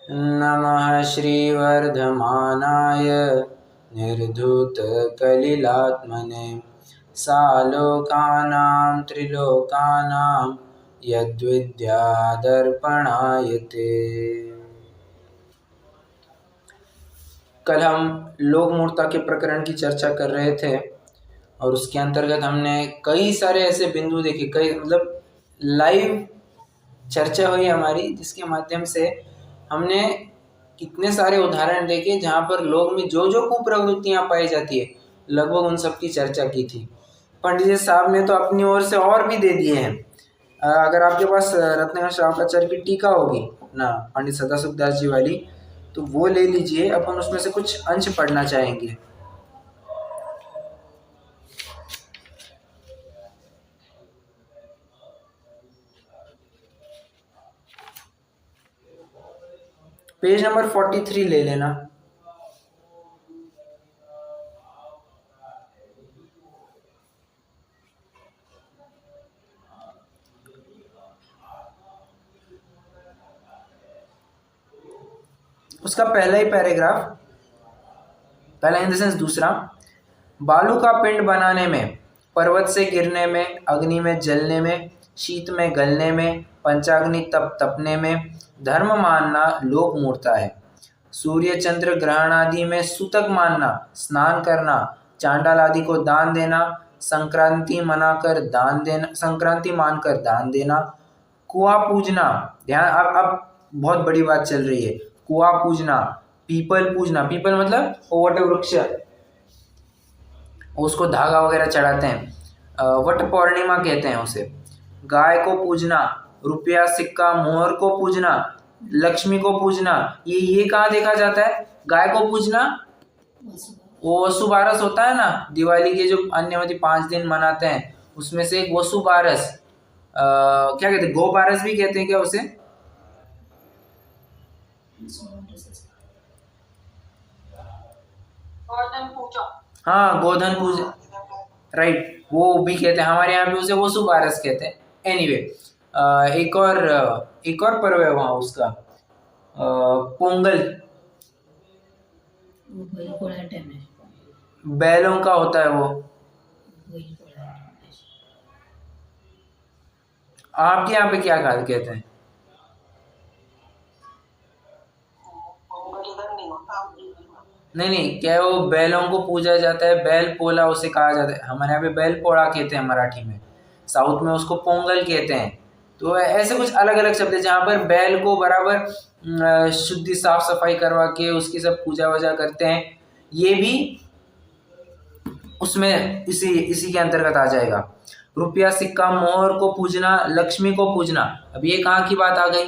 नमः श्रीवर्धमानाय निर्धूतकलिलात्मने सालोकानां त्रिलोकानां यद्विद्यादर्पणायते। कल हम लोक मूर्ता के प्रकरण की चर्चा कर रहे थे और उसके अंतर्गत हमने कई सारे ऐसे बिंदु देखे, कई मतलब लाइव चर्चा हुई हमारी, जिसके माध्यम से हमने कितने सारे उदाहरण देखे जहाँ पर लोग में जो जो कुप्रवृत्तियाँ पाई जाती है, लगभग उन सब की चर्चा की थी। पंडित जी साहब ने तो अपनी ओर से और भी दे दिए हैं। अगर आपके पास रत्नाकर श्रावकाचार्य की टीका होगी ना, पंडित सदाशिवदास जी वाली, तो वो ले लीजिए, अपन उसमें से कुछ अंश पढ़ना चाहेंगे। पेज नंबर 43 ले लेना। उसका पहला ही पैराग्राफ, पहला इन द सेंस दूसरा, बालू का पिंड बनाने में, पर्वत से गिरने में, अग्नि में जलने में, शीत में गलने में, पंचाग्नि तप तपने में धर्म मानना लोक मूर्ता है। सूर्य चंद्र ग्रहण आदि में सूतक मानना, स्नान करना, चांडाल आदि को दान देना, संक्रांति मनाकर दान देना, संक्रांति मानकर दान देना, कुआं पूजना, ध्यान अब बहुत बड़ी बात चल रही है, कुआं पूजना, पीपल पूजना, पीपल मतलब वट वृक्ष, उसको धागा वगैरह चढ़ाते हैं, वट पौर्णिमा कहते हैं उसे, गाय को पूजना, रुपया सिक्का मोहर को पूजना, लक्ष्मी को पूजना, ये कहाँ देखा जाता है? गाय को पूजना वो वसुबारस होता है ना, दिवाली के जो अन्य 5 दिन मनाते हैं उसमें से एक वसुबारस, क्या कहते हैं, गोबारस भी कहते हैं क्या उसे? गोधन पूजा, हाँ गोधन पूजा, राइट, वो भी कहते हैं, हमारे यहाँ भी उसे वसुबारस कहते हैं। एनीवे एक और पर्व है वहाँ उसका, पोंगल, बैलों का होता है वो। आपके यहाँ पे क्या कहते हैं? नहीं, क्या वो बैलों को पूजा जाता है, बैल पोला उसे कहा जाता है, हमारे यहाँ पे बैल पोड़ा कहते हैं मराठी में, साउथ में उसको पोंगल कहते हैं। तो ऐसे कुछ अलग अलग शब्द है जहाँ पर बैल को बराबर शुद्धि साफ सफाई करवा के उसकी सब पूजा वूजा करते हैं, ये भी उसमें इसी के अंतर्गत आ जाएगा। रुपया सिक्का मोहर को पूजना, लक्ष्मी को पूजना, अब ये कहाँ की बात आ गई?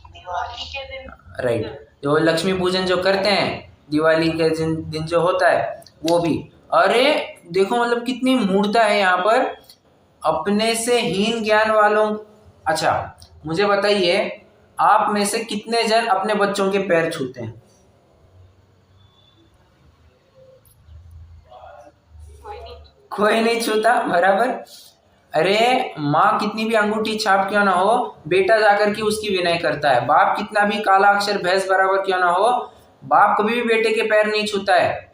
दिवाली के दिन, राइट, जो लक्ष्मी पूजन जो करते हैं दिवाली के दिन जो होता है वो भी। अरे देखो मतलब कितनी मूर्ता है यहाँ पर, अपने से हीन ज्ञान वालों। अच्छा मुझे बताइए, आप में से कितने जन अपने बच्चों के पैर छूते हैं? कोई नहीं छूता, बराबर। अरे माँ कितनी भी अंगूठी छाप क्यों ना हो, बेटा जाकर के उसकी विनय करता है। बाप कितना भी काला अक्षर भैंस बराबर क्यों ना हो, बाप कभी भी बेटे के पैर नहीं छूता है,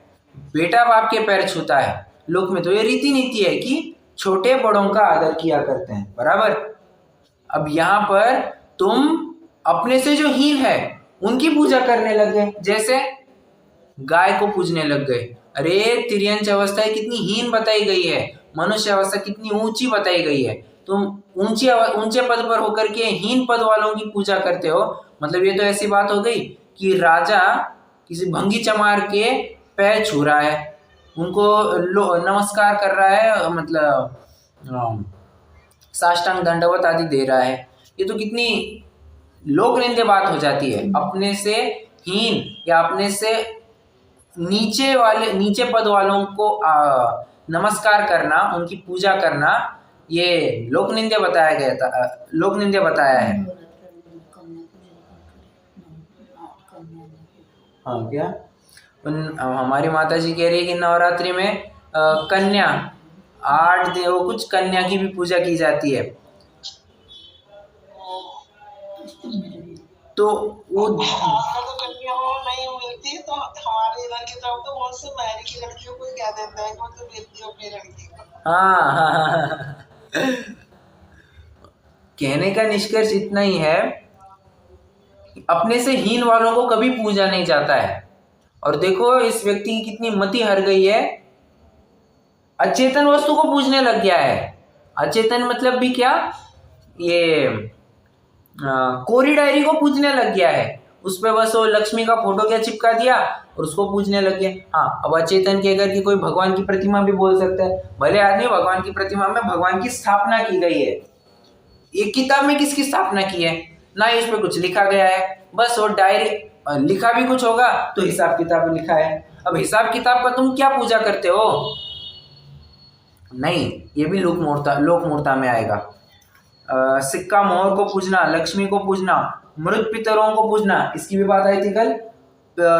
बेटा बाप के पैर छूता है। लोक में तो ये रीति नीति है कि छोटे बड़ों का आदर किया करते हैं, बराबर। अब यहाँ पर तुम अपने से जो हीन है उनकी पूजा करने लग गए, जैसे गाय को पूजने लग गए। अरे तिर्यंच अवस्था कितनी हीन बताई गई है, मनुष्य अवस्था कितनी ऊंची बताई गई है, तुम ऊंचे पद पर होकर के हीन पद वालों की पूजा करते हो। मतलब ये तो ऐसी बात हो गई कि राजा किसी भंगी चमार के पैर छू रहा है, उनको नमस्कार कर रहा है, मतलब साष्टांग दंडवत आदि दे रहा है। ये तो कितनी लोक निंदे बात हो जाती है। अपने से हीन या अपने से नीचे पद वालों को नमस्कार करना, उनकी पूजा करना, ये लोक निंदे बताया गया था, लोक निंदे बताया है। हाँ क्या हमारी माता जी कह रही है कि नवरात्रि में कन्या 8 दिन वो कुछ कन्या की भी पूजा की जाती है। तो वो आजकल तो कन्या हो नहीं मिलती, तो हमारे इधर की तरफ तो बहुत से मैरी की लड़कियों को ही कह देते हैं कि मतलब बेटी हो अपनी लड़की को। हाँ हाँ हाँ, हाँ। कहने का निष्कर्ष इतना ही है, अपने से हीन वालों को कभी पूजा नहीं जाता है। और देखो इस व्यक्ति की कितनी मति हर गई है, अचेतन वस्तु को पूजने लग गया है। अचेतन मतलब भी क्या, ये कोरी डायरी को पूजने लग गया है। उस पे बस वो लक्ष्मी का फोटो क्या चिपका दिया और उसको पूजने लग गया। हाँ, अब अचेतन के अगर कि कोई भगवान की प्रतिमा भी बोल सकता है, भले आदमी भगवान की प्रतिमा में भगवान की स्थापना की गई है। ये किताब में किसकी स्थापना की है, ना इस पे कुछ लिखा गया है, बस वो डायरी लिखा भी कुछ होगा तो हिसाब किताब लिखा है। अब हिसाब किताब का तुम क्या पूजा करते हो? नहीं, ये भी लोक मूर्ता में आएगा। सिक्का मोहर को पूजना, लक्ष्मी को पूजना, मृत पितरों को पूजना, इसकी भी बात आई थी कल।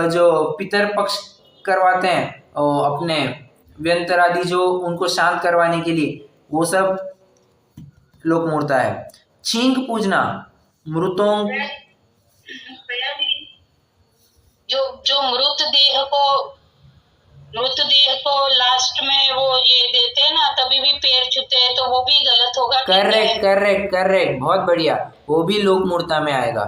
जो पितर पक्ष करवाते हैं अपने व्यंतर आदि जो उनको शांत करवाने के लिए, वो सब लोक मूर्ता है। छींक पूजना, मृतों जो मृत देह को लास्ट में वो ये देते हैं ना, तभी भी पैर छूते हैं, तो वो भी गलत होगा। करेक्ट, बहुत बढ़िया, वो भी लोक मूर्ता में आएगा।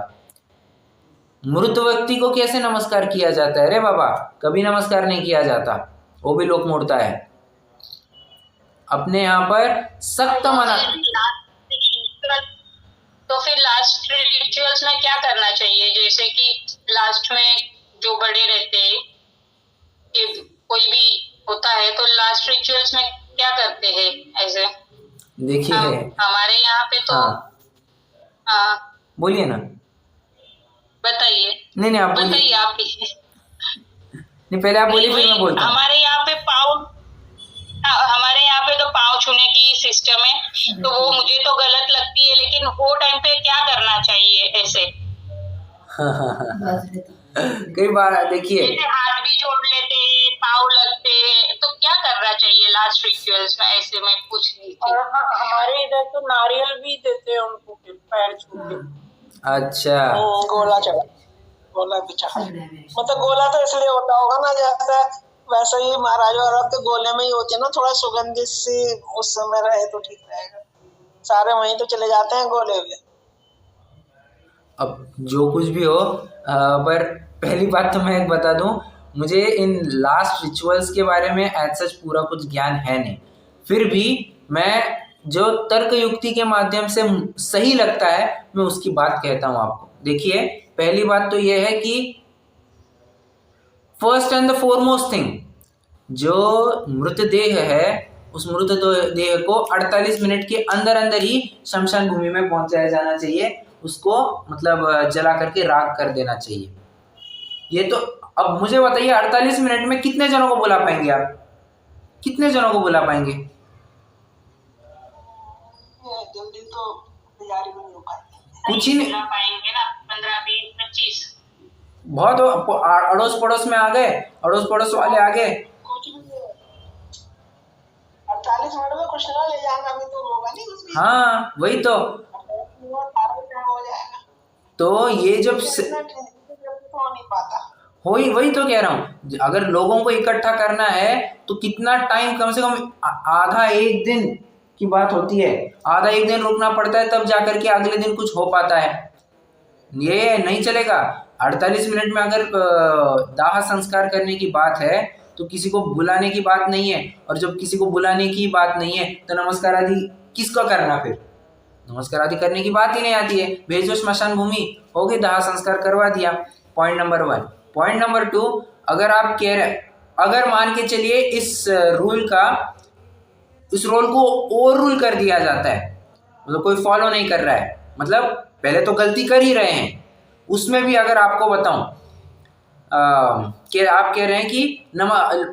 मृत व्यक्ति को कैसे नमस्कार किया जाता है? अरे बाबा, कभी नमस्कार नहीं किया जाता, वो भी लोक मूर्ता है। अपने यहाँ पर सख्त मना। तो फिर लास्ट रिचुअल्स में क्या करना चाहिए? जैसे कि लास्ट में जो बड़े रहते हैं, कि कोई भी होता है, तो लास्ट रिचुअल्स में क्या करते हैं ऐसे? देखिए हमारे यहाँ पे तो हाँ, बोलिए ना। बताइए। नहीं आप बोलिए। बताइए आप। नहीं, पहले आप बोलिए फिर मैं बोलता हूँ। हमारे यहाँ पे तो पाँव छूने की सिस्टम है, तो वो मुझे तो गलत लगती है, लेकिन वो टाइम पे क्या करना चाहिए ऐसे? कई बार देखिए, हाथ भी जोड़ लेते हैं, पाँव लगते हैं, तो क्या करना चाहिए लास्ट रिचुअल्स में? ऐसे मैं पूछ रही थी। हमारे इधर तो नारियल भी देते हैं उनको पैर छू के। अच्छा, गोला भी चढ़ा, मतलब गोला तो इसलिए होता होगा ना, जैसे वैसे ही महाराज औरत तो गोले में ही होती है ना, थोड़ा सुगंधित सी उस समय रहे तो ठीक रहेगा। सारे वहीं तो चले जाते हैं गोले में। अब जो कुछ भी हो, पर पहली बात तो मैं एक बता दूं, मुझे इन लास्ट रिचुअल्स के बारे में एज सच पूरा कुछ ज्ञान है नहीं। फिर भी मैं जो तर्क युक्ति के माध्यम से सही लगता है, मैं उसकी बात कहता हूं आपको। देखिए, पहली बात तो यह है कि first and the foremost thing, जो मृतदेह है, उस मृतदेह को 48 मिनट के अंदर अंदर ही शमशान भूमि में पहुंचाया जाना चाहिए। उसको मतलब जला करके राख कर देना चाहिए। ये तो अब मुझे बताइए, 48 मिनट में कितने जनों को बुला पाएंगे आप? कितने जनों को बुला पाएंगे? जल्दी तो तैयारी में नहीं हो पाएगी, कुछ ही नहीं पाएंगे ना, 15, 20, 25 बहुत अड़ोस पड़ोस में आ गए, अड़ोस पड़ोस वाले आ गए, कुछ भी 48 मिनट में कुछ ना ले जाना भी तो होगा नहीं कुछ भी। हाँ वही तो। हो जाएगा, तो ये जब हो नहीं पाता, वही तो कह रहा हूँ, अगर लोगों को इकट्ठा करना है तो कितना टाइम, कम से कम आधा एक दिन की बात होती है। आधा एक दिन रुकना पड़ता है, तब जाकर के अगले दिन कुछ हो पाता है। ये नहीं चलेगा। 48 मिनट में अगर दाह संस्कार करने की बात है तो किसी को बुलाने की बात नहीं है, और जब किसी को बुलाने की बात नहीं है तो नमस्कार आदि किसका करना? फिर नमस्कार आदि करने की बात ही नहीं आती है। भेजो श्मशान भूमि, हो गई, दाह संस्कार करवा दिया। Point number 1। पॉइंट नंबर 2, अगर आप कह रहे, अगर मान के चलिए इस रूल को ओवर रूल कर दिया जाता है, मतलब कोई फॉलो नहीं कर रहा है, मतलब पहले तो गलती कर ही रहे हैं, उसमें भी अगर आपको बताऊं कि आप कह रहे हैं कि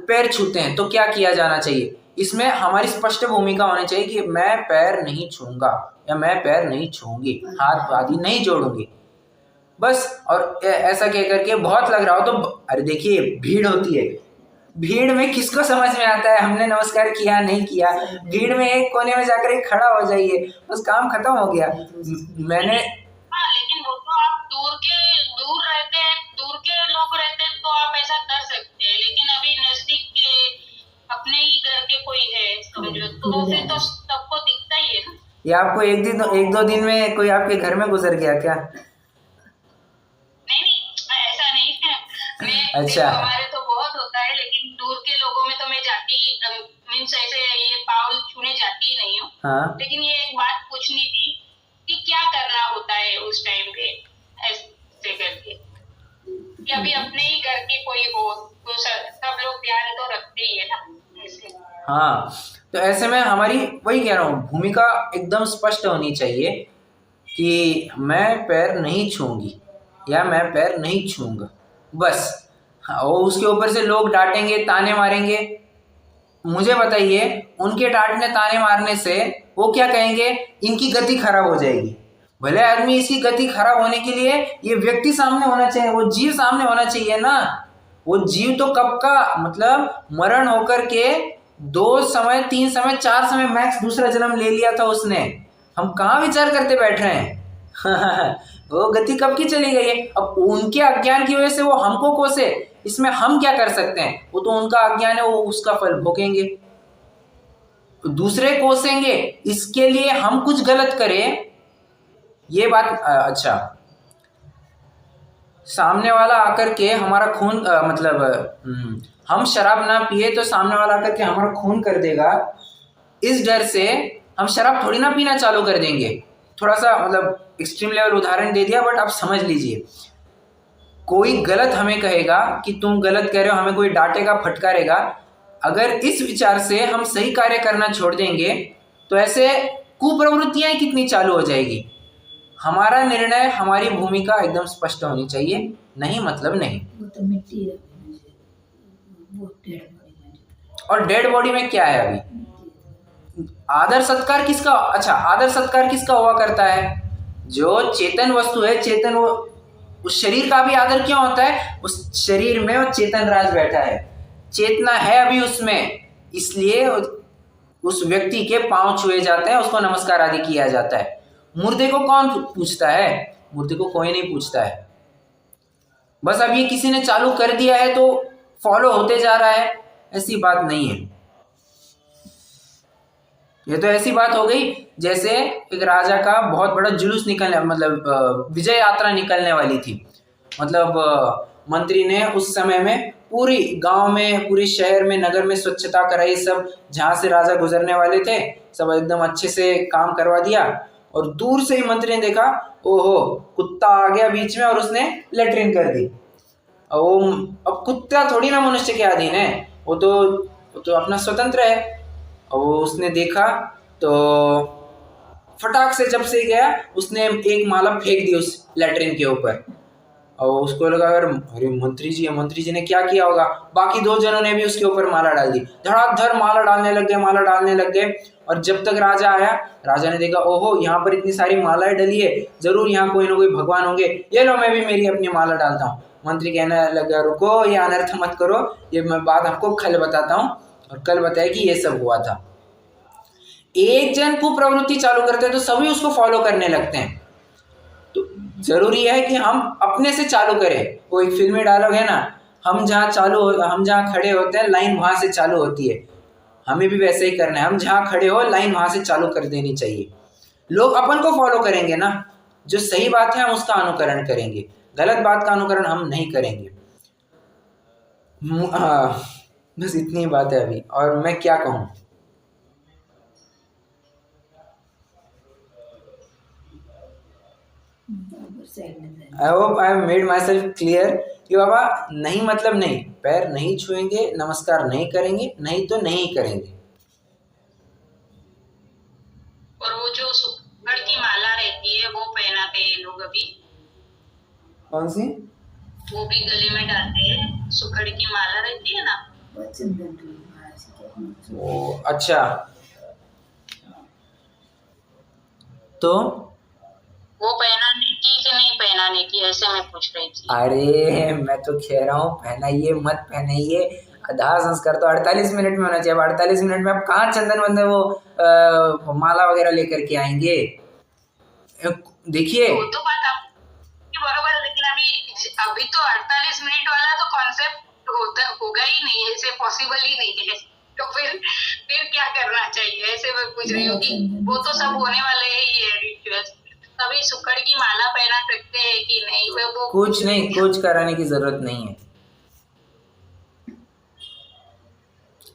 पैर छूते हैं तो क्या किया जाना चाहिए, इसमें हमारी स्पष्ट भूमिका होनी चाहिए कि मैं पैर नहीं छूंगा या मैं पैर नहीं छूंगी, हाथ आदि नहीं जोड़ूंगी, बस। और ऐसा कह करके बहुत लग रहा हो तो, अरे देखिए भीड़ होती है, भीड़ में किसको समझ में आता है हमने नमस्कार किया नहीं किया? भीड़ में एक कोने में जाकर एक खड़ा हो जाइए, बस काम खत्म हो गया। मैंने लेकिन वो तो आप दूर के ये आपको एक दो दिन में कोई आपके घर में गुजर गया क्या? नहीं नहीं, ऐसा नहीं है। मैं अच्छा। देखो, हमारे तो बहुत होता है, लेकिन दूर के लोगों में तो मैं जाती मीन्स ऐसे ये पाँव छूने जाती ही नहीं हूँ। हाँ लेकिन ये एक बात पूछनी थी कि क्या करना होता है उस टाइम पे ऐसे करके, कि अभी अपने ही घर के कोई हो तो सब लोग ध्यान तो रखते ही है ना ऐसे। हाँ, तो ऐसे में हमारी वही कह रहा हूँ, भूमिका एकदम स्पष्ट होनी चाहिए कि मैं पैर नहीं छूंगी या मैं पैर नहीं छूंगा, बस। हाँ, और उसके ऊपर से लोग डांटेंगे, ताने मारेंगे। मुझे बताइए, उनके डांटने ताने मारने से वो क्या कहेंगे? इनकी गति खराब हो जाएगी। भले आदमी इसकी गति खराब होने के लिए ये व्यक्ति सामने होना चाहिए, वो जीव सामने होना चाहिए ना। वो जीव तो कब का, मतलब मरण होकर के 2 समय 3 समय 4 समय मैक्स दूसरा जन्म ले लिया था उसने। हम कहाँ विचार करते बैठ रहे हैं? वो गति कब की चली गई है। अब उनके अज्ञान की वजह से वो हमको कोसे, इसमें हम क्या कर सकते हैं? वो तो उनका अज्ञान है, वो उसका फल भोगेंगे। दूसरे कोसेंगे, इसके लिए हम कुछ गलत करें, ये बात अच्छा। सामने वाला आकर के हमारा खून हम शराब ना पिए तो सामने वाला आकर के हमारा खून कर देगा, इस डर से हम शराब थोड़ी ना पीना चालू कर देंगे। थोड़ा सा मतलब एक्सट्रीम लेवल उदाहरण दे दिया, बट आप समझ लीजिए। कोई गलत हमें कहेगा कि तुम गलत कह रहे हो, हमें कोई डांटेगा, फटकारेगा, अगर इस विचार से हम सही कार्य करना छोड़ देंगे तो ऐसे कुप्रवृत्तियां कितनी चालू हो जाएगी। हमारा निर्णय, हमारी भूमिका एकदम स्पष्ट होनी चाहिए, नहीं मतलब नहीं। वो तो मिट्टी है, वो डेड बॉडी और डेड बॉडी में क्या है अभी? आदर सत्कार किसका? अच्छा, आदर सत्कार किसका हुआ करता है? जो चेतन वस्तु है, चेतन, वो उस शरीर का भी आदर क्यों होता है? उस शरीर में वो चेतन राज बैठा है, चेतना है अभी उसमें, इसलिए उस व्यक्ति के पांव छुए जाते हैं, उसको नमस्कार आदि किया जाता है। मुर्दे को कौन पूछता है? मुर्दे को कोई नहीं पूछता है। बस अब ये किसी ने चालू कर दिया है तो फॉलो होते जा रहा है, ऐसी बात नहीं है। ये तो ऐसी बात हो गई जैसे एक राजा का बहुत बड़ा जुलूस निकलने, मतलब विजय यात्रा निकलने वाली थी। मतलब मंत्री ने उस समय में पूरी गांव में, पूरे शहर में, नगर में स्वच्छता कराई, सब जहां से राजा गुजरने वाले थे सब एकदम अच्छे से काम करवा दिया। और दूर से ही मंत्री ने देखा, ओहो, कुत्ता आ गया बीच में और उसने लेटरिन कर दी। अब कुत्ता थोड़ी ना मनुष्य के अधीन है, वो तो अपना स्वतंत्र है। और वो उसने देखा तो फटाक से जब से गया उसने एक माला फेंक दी उस लेटरिन के ऊपर। और उसको लगा अरे मंत्री जी ने क्या किया होगा। बाकी 2 जनों ने भी उसके ऊपर माला डाल दी, धड़ाधड़ माला डालने लग गए। और जब तक राजा आया, राजा ने देखा, ओहो, यहाँ पर इतनी सारी मालाएं डली है, जरूर यहाँ कोई ना कोई भगवान होंगे, ये लो मैं भी मेरी अपनी माला डालता हूँ। मंत्री कहने लगा, रुको, ये अनर्थ मत करो, ये मैं बात आपको कल बताता हूँ। और कल बताया कि ये सब हुआ था। एक जन कुप्रवृत्ति चालू करते हैं तो सभी उसको फॉलो करने लगते हैं। तो जरूरी है कि हम अपने से चालू करें। वो एक फिल्मी डायलॉग है ना, हम जहाँ खड़े होते हैं लाइन वहां से चालू होती है। हमें भी वैसे ही करना है, हम जहाँ खड़े हो लाइन वहां से चालू कर देनी चाहिए। लोग अपन को फॉलो करेंगे ना, जो सही बात है हम उसका अनुकरण करेंगे, गलत बात का अनुकरण हम नहीं करेंगे। बस इतनी बात है अभी, और मैं क्या कहूँ। I hope I have made my self clear कि बाबा नहीं मतलब नहीं, पैर नहीं छुएंगे, नमस्कार नहीं करेंगे, नहीं तो नहीं करेंगे। और वो जो सुखड़ की माला रहती है वो पहनाते हैं लोग अभी। कौन सी? वो भी गले में डालते हैं, सुखड़ की माला रहती है ना। ओ अच्छा, तो वो पहनाने की कि नहीं पहनाने की, ऐसे मैं पूछ रही थी। अरे मैं तो कह रहा हूँ पहनाइए मत पहनाइए, दाह संस्कार तो 48 मिनट में होना चाहिए। 48 मिनट में आप कहाँ चंदन वंदन वो माला वगैरह लेकर के आएंगे? देखिए, वो तो बात आपकी बरोबर है, लेकिन अभी तो 48 मिनट वाला तो कॉन्सेप्ट होगा ही नहीं, ऐसे पॉसिबल ही नहीं है। तो फिर क्या करना चाहिए? ऐसे मैं पूछ रही हूँ कि वो तो सब होने वाले ही है रिचुअल्स, कभी सुक्कड़ की माला पहना सकते हैं कि नहीं? वो कुछ नहीं, कुछ कराने की जरूरत नहीं है।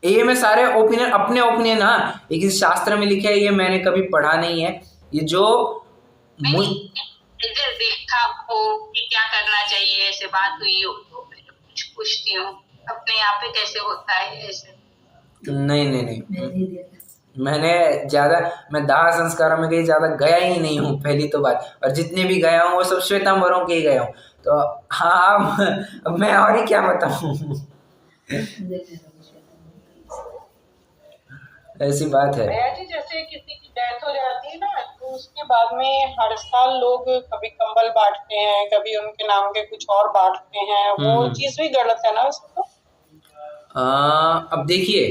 ये मैं सारे ओपिनियन, अपने ओपिनियन, हाँ, ये किसी शास्त्र में लिखे है, ये मैंने कभी पढ़ा नहीं है। ये जो इधर देखा हो कि क्या करना चाहिए, ऐसे बात हुई हो तो मैं कुछ पूछती हूँ, अपने यहाँ पे कैसे होता है ऐसे? नहीं नहीं नहीं, मैं नहीं देखा। मैं दाह संस्कारों में कहीं ज्यादा गया ही नहीं हूँ, पहली तो बात। और जितने भी गया हूँ वो सब श्वेतांबरों के ही गया हूँ। तो हाँ, अब मैं और ही क्या बताऊँ। ऐसी बात है। भैया जी, जैसे किसी की डेथ हो जाती है ना, तो उसके बाद में हर साल लोग कभी कंबल बांटते हैं, कभी उनके नाम के कुछ और बांटते हैं, वो चीज भी गलत है ना उसको? अब देखिए,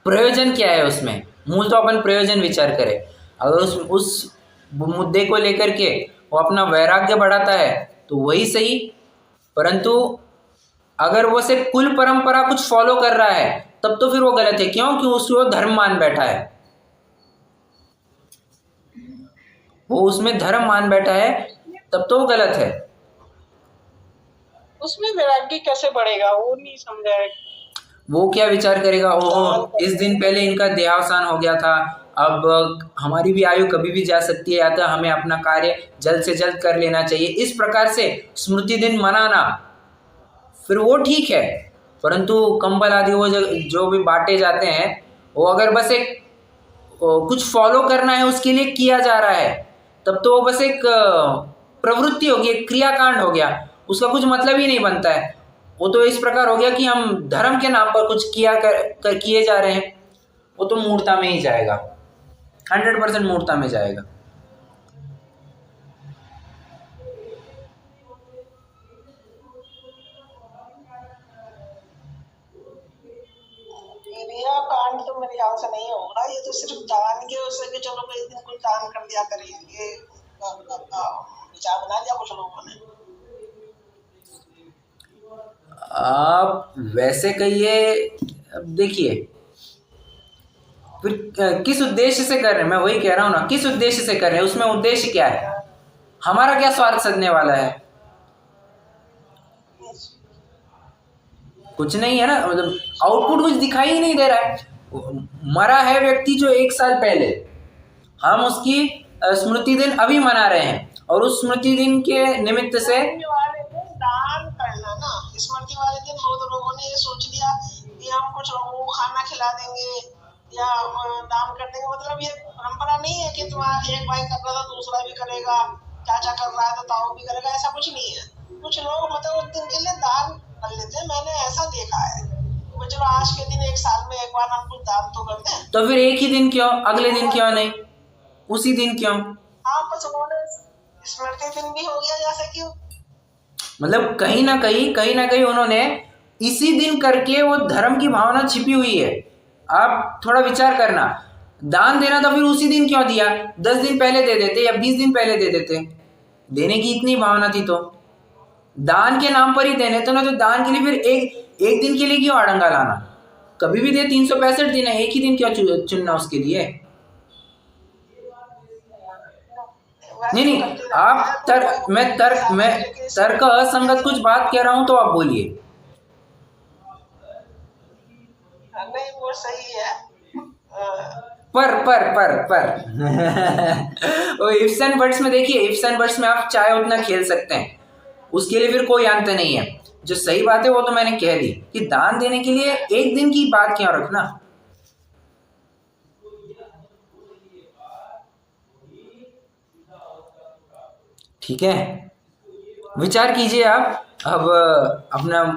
प्रयोजन क्या है उसमें, मूल तो अपन प्रयोजन विचार करें। अगर उस मुद्दे को लेकर के वो अपना वैराग्य बढ़ाता है तो वही सही, परंतु अगर वो सिर्फ कुल परंपरा कुछ फॉलो कर रहा है तब तो फिर वो गलत है। क्यों? कि उसको धर्म मान बैठा है, वो उसमें धर्म मान बैठा है, तब तो वो गलत है। उसमें वैराग्य कैसे बढ़ेगा, वो नहीं समझा है। वो क्या विचार करेगा, ओहो इस दिन पहले इनका देहावसान हो गया था, अब हमारी भी आयु कभी भी जा सकती है, या तो हमें अपना कार्य जल्द से जल्द कर लेना चाहिए। इस प्रकार से स्मृति दिन मनाना फिर वो ठीक है, परंतु कंबल आदि वो जो भी बांटे जाते हैं, वो अगर बस एक कुछ फॉलो करना है उसके लिए किया जा रहा है, तब तो वो बस एक प्रवृत्ति होगी, एक क्रियाकांड हो गया, उसका कुछ मतलब ही नहीं बनता है। वो तो इस प्रकार हो गया कि हम धर्म के नाम पर कुछ किए जा रहे हैं। वो तो मूर्ता में ही जाएगा, 100% मूर्ता में जाएगा। कांड तो मेरे ख्याल से नहीं होगा, ये तो सिर्फ दान के उससे कि चलो कोई दिन कुछ दान कर दिया करेंगे, विचार बना दिया कुछ लोगों ने। आप वैसे कहिए, अब देखिए फिर किस उद्देश्य से कर रहे हैं, मैं वही कह रहा हूँ ना, किस उद्देश्य से कर रहे हैं, उसमें उद्देश्य क्या है, हमारा क्या स्वार्थ सदने वाला है? कुछ नहीं है ना, मतलब आउटपुट कुछ दिखाई ही नहीं दे रहा है। मरा है व्यक्ति जो 1 साल पहले, हम उसकी स्मृति दिन अभी मना रहे हैं, और उस स्मृति दिन के निमित्त से दान करना ना, स्मृति वाले दिन बहुत लोगों ने ये सोच लिया कि हम कुछ लोगों को खाना खिला देंगे या दान कर देंगे। मतलब ये परंपरा नहीं है कि तुम्हारा एक भाई कर रहा था दूसरा भी करेगा, चाचा कर रहा है तो ताऊ भी करेगा, ऐसा कुछ नहीं है। कुछ लोग मतलब उस दिन के लिए दान कर लेते हैं, मैंने ऐसा देखा है। तो चलो आज के दिन 1 साल में एक बार हम कुछ दान तो करते हैं, तो फिर एक ही दिन क्यों, अगले दिन क्यों नहीं, उसी दिन क्यों? हाँ, बस उन्होंने स्मृति दिन भी हो गया जैसे कि, मतलब कहीं ना कहीं उन्होंने इसी दिन करके वो धर्म की भावना छिपी हुई है। आप थोड़ा विचार करना, दान देना था फिर उसी दिन क्यों दिया? 10 दिन पहले दे देते या 20 दिन पहले दे देते। देने की इतनी भावना थी तो दान के नाम पर ही देने तो ना, तो दान के लिए फिर एक दिन के लिए क्यों आड़ंगा लाना? कभी भी दे, 365 दिन है, एक ही दिन क्यों चुनना उसके लिए? नहीं, आप मैं तर्क असंगत कुछ बात कह रहा हूं तो आप बोलिए। नहीं वो सही है। पर वो इफ्स एंड बट्स में देखिए, इफ्स एंड बट्स में आप चाहे उतना खेल सकते हैं, उसके लिए फिर कोई अंत नहीं है। जो सही बात है वो तो मैंने कह दी कि दान देने के लिए एक दिन की बात क्यों रखना। ठीक है, विचार कीजिए आप। अब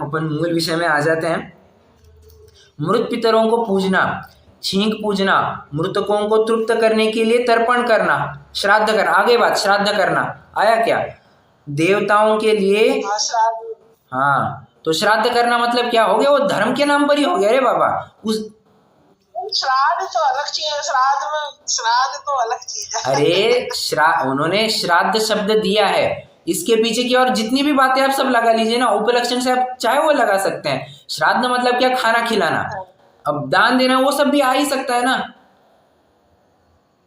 अपन मूल विषय में आ जाते हैं। मृत पितरों को पूजना, छींक पूजना, मृतकों को तृप्त करने के लिए तर्पण करना, श्राद्ध करना। आगे बात श्राद्ध करना आया क्या? देवताओं के लिए। हाँ, तो श्राद्ध करना मतलब क्या हो गया? वो धर्म के नाम पर ही हो गया रे बाबा। उस श्राद्ध तो अलग चीज है, श्राद्ध तो अलग चीज है। अरे उन्होंने श्राद्ध शब्द दिया है, इसके पीछे की और जितनी भी बातें आप सब लगा लीजिए ना, उपलक्षण से आप चाहे वो लगा सकते हैं श्राद्ध मतलब क्या, खाना खिलाना। अब दान देना वो सब भी आ ही सकता है ना।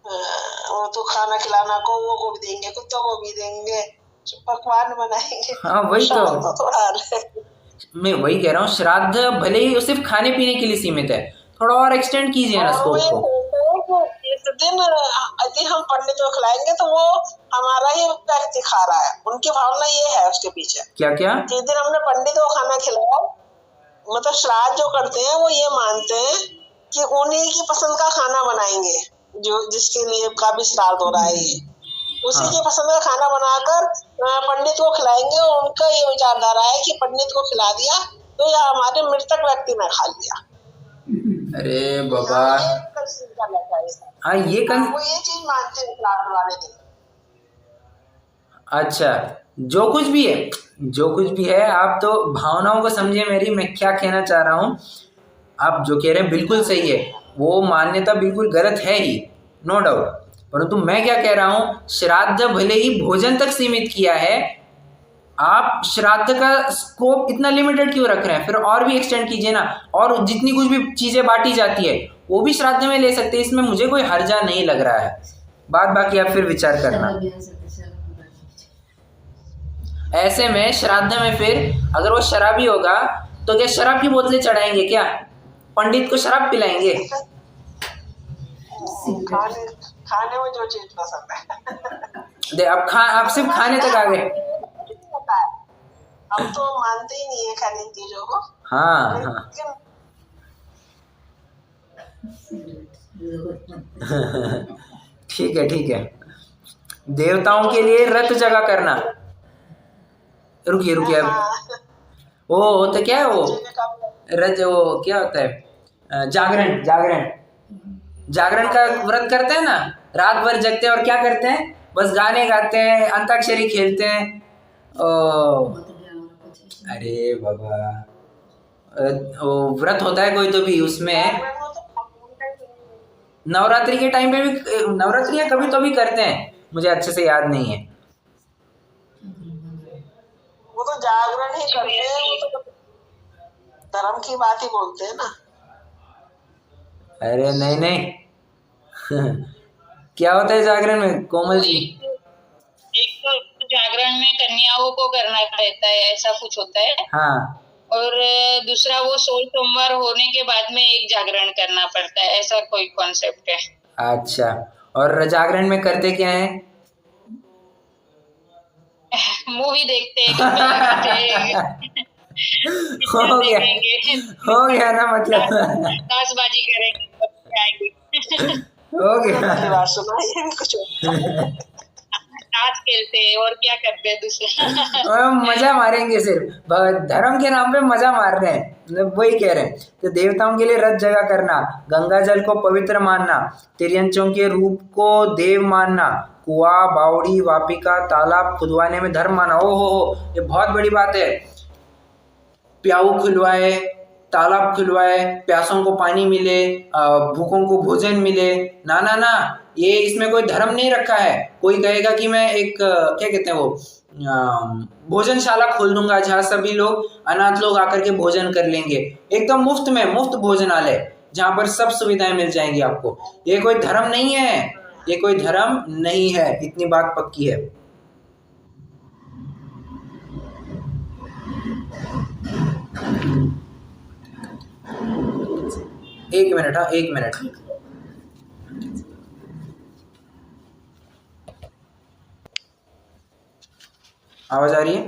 वो तो खाना खिलाना को भी देंगे, कुत्तों को भी देंगे, पकवान बनाएंगे। हाँ वही तो थोड़ा अलग है। मैं वही कह रहा हूँ, श्राद्ध भले ही सिर्फ खाने पीने के लिए सीमित है, थोड़ा और एक्सटेंड कीजिए ना स्कोप को। इस दिन यदि हम पंडित को खिलाएंगे तो वो हमारा ही व्यक्ति खा रहा है, उनकी भावना ये है उसके पीछे। क्या क्या? जिस दिन हमने पंडित को खाना खिलाया, मतलब श्राद्ध जो करते हैं वो ये मानते हैं कि उन्हीं की पसंद का खाना बनाएंगे, जो जिसके लिए का भी श्राद्ध हो रहा है, ये उसी की पसंद का खाना बनाकर पंडित को खिलाएंगे। और उनका ये विचारधारा है कि पंडित को खिला दिया तो यह हमारे मृतक व्यक्ति ने खा लिया। अरे बाबा, हाँ वो ये चीज मानते हैं श्राद्ध वाले दिन। अच्छा, जो कुछ भी है, आप तो भावनाओं को समझे मेरी। मैं क्या कहना चाह रहा हूँ, आप जो कह रहे हैं बिल्कुल सही है, वो मान्यता बिल्कुल गलत है ही, नो डाउट। परंतु मैं क्या कह रहा हूँ, श्राद्ध भले ही भोजन तक सीमित किया है, आप श्राद्ध का स्कोप इतना लिमिटेड क्यों रख रहे हैं? फिर और भी एक्सटेंड कीजिए ना, और जितनी कुछ भी चीजें बांटी जाती है वो भी श्राद्ध में ले सकते हैं। इसमें मुझे कोई हर्जा नहीं लग रहा है। बात बाकी आप फिर विचार करना। ऐसे में श्राद्ध में फिर अगर वो शराबी होगा तो क्या शराब की बोतलें चढ़ाएंगे क्या? पंडित को शराब पिलाएंगे? खाने में जो चीज पसंद है। अब सिर्फ खाने तक आ गए। हम तो मानते ही नहीं है खाने की चीजों को। हाँ ठीक है। देवताओं के लिए रत जगह करना। रुकिए वो होता क्या है, वो रज, वो क्या होता है, जागरण का व्रत करते हैं ना, रात भर जगते हैं और क्या करते हैं, बस गाने गाते हैं, अंताक्षरी खेलते हैं। अरे बाबा, वो व्रत होता है कोई तो भी, उसमें नवरात्रि के टाइम पे भी, नवरात्रि कभी तो भी करते हैं, मुझे अच्छे से याद नहीं है। वो तो जागरण ही करते हैं, वो तो धर्म की बात ही बोलते हैं ना। अरे नहीं क्या होता है जागरण में, कोमल जी? एक तो जागरण में कन्याओं को करना रहता है, ऐसा कुछ होता है। हाँ। और दूसरा वो 16 सोमवार होने के बाद में एक जागरण करना पड़ता है, ऐसा कोई कॉन्सेप्ट है। अच्छा, और जागरण में करते क्या है? मूवी देखते हैं। हो गया ना, मतलब ताशबाजी करेंगे। हो गया। सुनाइए कुछ। ताश खेलते हैं और क्या करते हैं दूसरे। मजा मारेंगे, सिर्फ धर्म के नाम पे मजा मार रहे हैं, मतलब वही कह रहे हैं। तो देवताओं के लिए रत जगह करना, गंगा जल को पवित्र मानना, तिर्यंचों के रूप को देव मानना, कुआं, बावड़ी, वापिका, तालाब खुदवाने में धर्म माना। हो, ये बहुत बड़ी बात है। प्याऊ खुलवाए, तालाब खुलवाए, प्यासों को पानी मिले, भूखों को भोजन मिले। ना, ये इसमें कोई धर्म नहीं रखा है। कोई कहेगा कि मैं एक क्या कहते हैं वो, भोजनशाला खोल दूंगा जहाँ सभी लोग, अनाथ लोग आकर के भोजन कर लेंगे, एकदम मुफ्त में, मुफ्त भोजनालय जहाँ पर सब सुविधाएं मिल जाएंगी आपको। ये कोई धर्म नहीं है, ये कोई धर्म नहीं है, इतनी बात पक्की है। एक मिनट। आवाज आ रही है?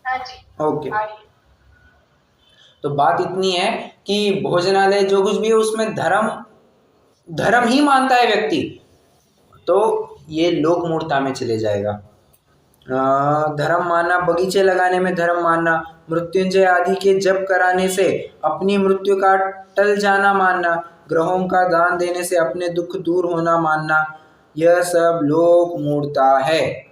हाँ जी। ओके। तो बात इतनी है कि भोजनालय जो कुछ भी है उसमें धर्म ही मानता है व्यक्ति, तो ये लोक मूर्ता में चले जाएगा। धर्म मानना, बगीचे लगाने में धर्म मानना, मृत्युंजय आदि के जप कराने से अपनी मृत्यु का टल जाना मानना, ग्रहों का दान देने से अपने दुख दूर होना मानना, यह सब लोक मूर्ता है।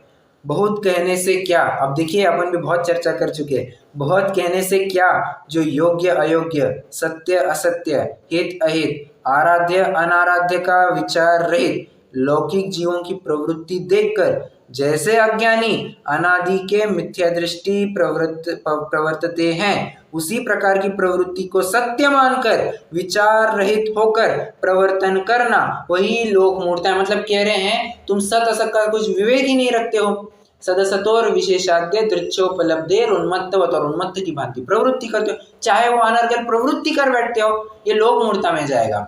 बहुत कहने से क्या, अब देखिए अपन भी बहुत चर्चा कर चुके हैं, बहुत कहने से क्या, जो योग्य अयोग्य, सत्य असत्य, हित अहित, आराध्य अनाराध्य का विचार रहित लौकिक जीवों की प्रवृत्ति देखकर जैसे अज्ञानी अनादि के मिथ्या दृष्टि प्रवर्तते हैं, उसी प्रकार की प्रवृत्ति को सत्य मानकर विचार रहित होकर प्रवर्तन करना वही लोक मूर्ता है। मतलब कह रहे हैं तुम सत असत का कुछ विवेक ही नहीं रखते हो, सदसतोर विशेषाद्य दृच्छोपलब्धेर उन्मत्तवत, और उन्मत्त की भांति प्रवृत्ति करते हो, चाहे वो अनर्गल प्रवृत्ति कर बैठते हो, ये लोक मूर्ता में जाएगा।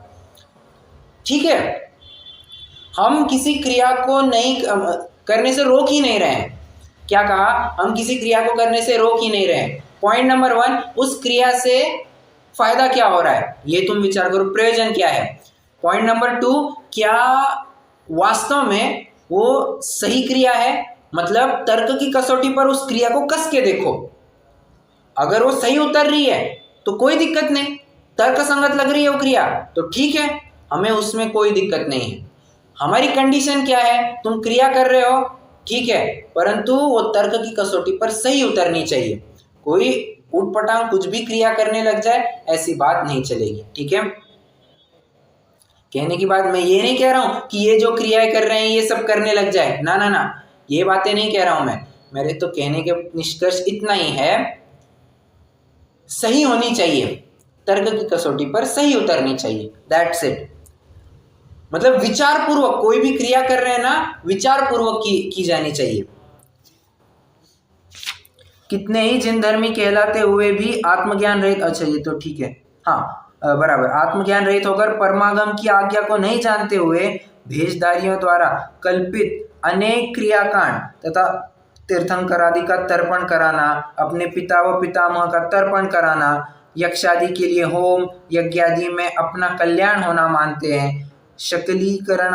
ठीक है, हम किसी क्रिया को नहीं करने से रोक ही नहीं रहे हैं। क्या कहा? हम किसी क्रिया को करने से रोक ही नहीं रहे हैं। पॉइंट नंबर 1, उस क्रिया से फायदा क्या हो रहा है ये तुम विचार करो, प्रयोजन क्या है। पॉइंट नंबर 2, क्या वास्तव में वो सही क्रिया है, मतलब तर्क की कसौटी पर उस क्रिया को कस के देखो, अगर वो सही उतर रही है तो कोई दिक्कत नहीं, तर्क संगत लग रही है वो क्रिया तो ठीक है, हमें उसमें कोई दिक्कत नहीं है। हमारी कंडीशन क्या है? तुम क्रिया कर रहे हो ठीक है, परंतु वो तर्क की कसौटी पर सही उतरनी चाहिए। कोई उठपटांग कुछ भी क्रिया करने लग जाए ऐसी बात नहीं चलेगी। ठीक है, कहने की बात मैं ये नहीं कह रहा हूं कि ये जो क्रियाएं कर रहे हैं ये सब करने लग जाए, ना ना ना, ये बातें नहीं कह रहा हूं मैं। मेरे तो कहने के निष्कर्ष इतना ही है, सही होनी चाहिए, तर्क की कसौटी पर सही उतरनी चाहिए, दैट्स इट। मतलब विचार पूर्वक कोई भी क्रिया कर रहे हैं ना, विचार पूर्वक की जानी चाहिए। कितने ही जिन धर्मी कहलाते हुए भी आत्मज्ञान रहित, अच्छा ये तो ठीक है, हाँ बराबर, आत्मज्ञान रहित होकर परमागम की आज्ञा को नहीं जानते हुए भेषधारियों द्वारा कल्पित अनेक क्रियाकांड तथा तीर्थंकर आदि का तर्पण कराना, अपने पिता व पितामह का तर्पण कराना, यक्षादि के लिए होम यज्ञादि में अपना कल्याण होना मानते हैं, शकलीकरण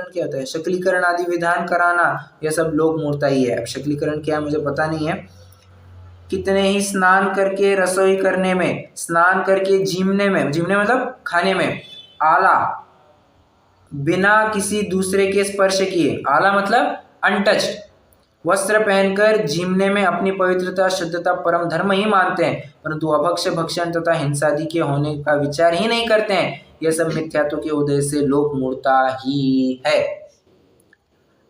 क्या होता है, शकलीकरण आदि विधान कराना, यह सब लोक मूर्ता ही है। अब शकलीकरण क्या है मुझे पता नहीं है। कितने ही स्नान करके रसोई करने में, स्नान करके जीमने में, जीमने मतलब खाने में, आला बिना किसी दूसरे के स्पर्श किए, आला मतलब अनटच्ड, वस्त्र पहनकर जीमने में अपनी पवित्रता शुद्धता परम धर्म ही मानते हैं, परंतु अभक्ष भक्षण तथा हिंसादि के होने का विचार ही नहीं करते हैं। यह सब मिथ्यात्व के उदय से लोक मूर्ता ही है।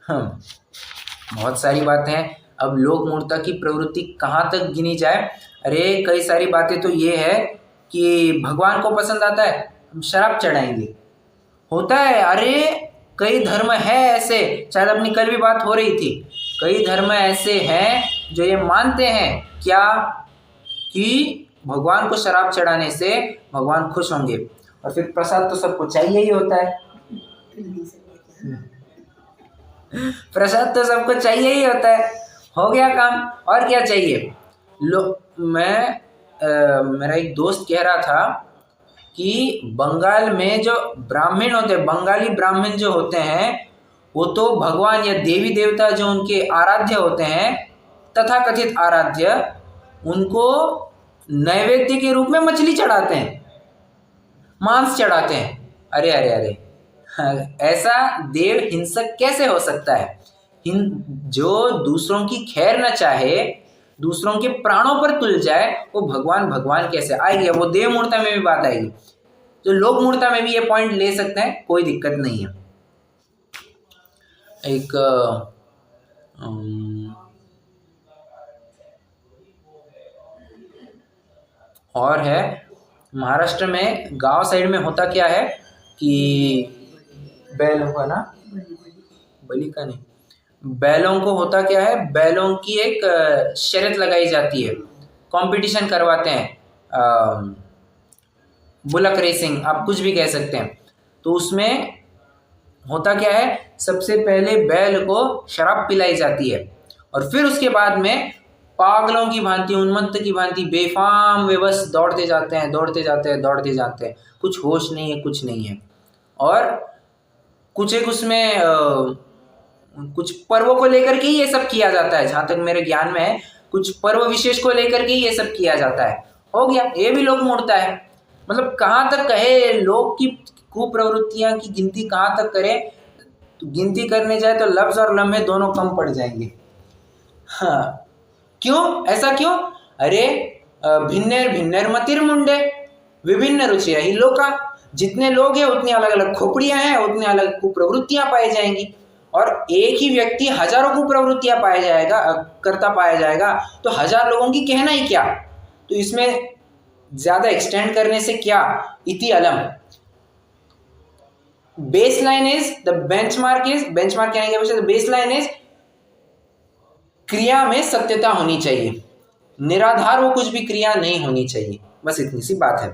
बहुत सारी बातें हैं। अब लोक मूर्ता की प्रवृत्ति कहाँ तक गिनी जाए? अरे कई सारी बातें तो ये है कि भगवान को पसंद आता है हम शराब चढ़ाएंगे, होता है। अरे कई धर्म है ऐसे, शायद अपनी कल भी बात हो रही थी, कई धर्म ऐसे हैं जो ये मानते हैं क्या कि भगवान को शराब चढ़ाने से भगवान खुश होंगे, और फिर प्रसाद तो सबको चाहिए ही होता है, प्रसाद तो सबको चाहिए ही होता है, हो गया काम, और क्या चाहिए। मेरा एक दोस्त कह रहा था कि बंगाल में जो ब्राह्मण होते हैं, बंगाली ब्राह्मण जो होते हैं, वो तो भगवान या देवी देवता जो उनके आराध्य होते हैं, तथा कथित आराध्य, उनको नैवेद्य के रूप में मछली चढ़ाते हैं, मांस चढ़ाते हैं। अरे अरे अरे, ऐसा देव हिंसक कैसे हो सकता है? जो दूसरों की खैर न चाहे, दूसरों के प्राणों पर तुल जाए, वो भगवान भगवान कैसे आएगी? वो देव मूर्ता में भी बात आएगी, तो लोक मूर्ता में भी ये पॉइंट ले सकते हैं, कोई दिक्कत नहीं है। एक और है, महाराष्ट्र में गांव साइड में होता क्या है कि बैलों का ना, बलि का नहीं, बैलों को होता क्या है, बैलों की एक शर्त लगाई जाती है, कंपटीशन करवाते हैं, बुलक रेसिंग आप कुछ भी कह सकते हैं। तो उसमें होता क्या है, सबसे पहले बैल को शराब पिलाई जाती है, और फिर उसके बाद में पागलों की भांति, उन्मत्त की भांति बेफाम बेबस दौड़ते जाते हैं, दौड़ते जाते हैं, दौड़ते जाते हैं, कुछ होश नहीं है, कुछ नहीं है। और कुछ एक उसमें कुछ पर्वों को लेकर के ये सब किया जाता है, जहाँ तक मेरे ज्ञान में है, कुछ पर्व विशेष को लेकर के ये सब किया जाता है। हो गया, ये भी लोक मूर्ता है। मतलब कहाँ तक कहे, लोक की कुप्रवृत्तियाँ की गिनती कहाँ तक करें, तो गिनती करने जाए तो लफ्ज़ और लम्हे दोनों कम पड़ जाएंगे। हाँ, क्यों ऐसा क्यों? अरे भिन्नर भिन्नर मतिर्मुंडे, विभिन्न रुचियाँ ही लोका, जितने लोग हैं उतनी अलग अलग खोपड़ियाँ हैं, उतनी अलग कुप्रवृत्तियाँ पाई जाएंगी। और एक ही व्यक्ति हजारों को प्रवृत्तियां करता पाया जाएगा, तो 1000 लोगों की कहना ही क्या। तो इसमें ज्यादा एक्सटेंड करने से क्या, इति अलम। बेसलाइन इज द बेंचमार्क कहने के बजाय बेसलाइन इज क्रिया में सत्यता होनी चाहिए, निराधार वो कुछ भी क्रिया नहीं होनी चाहिए, बस इतनी सी बात है।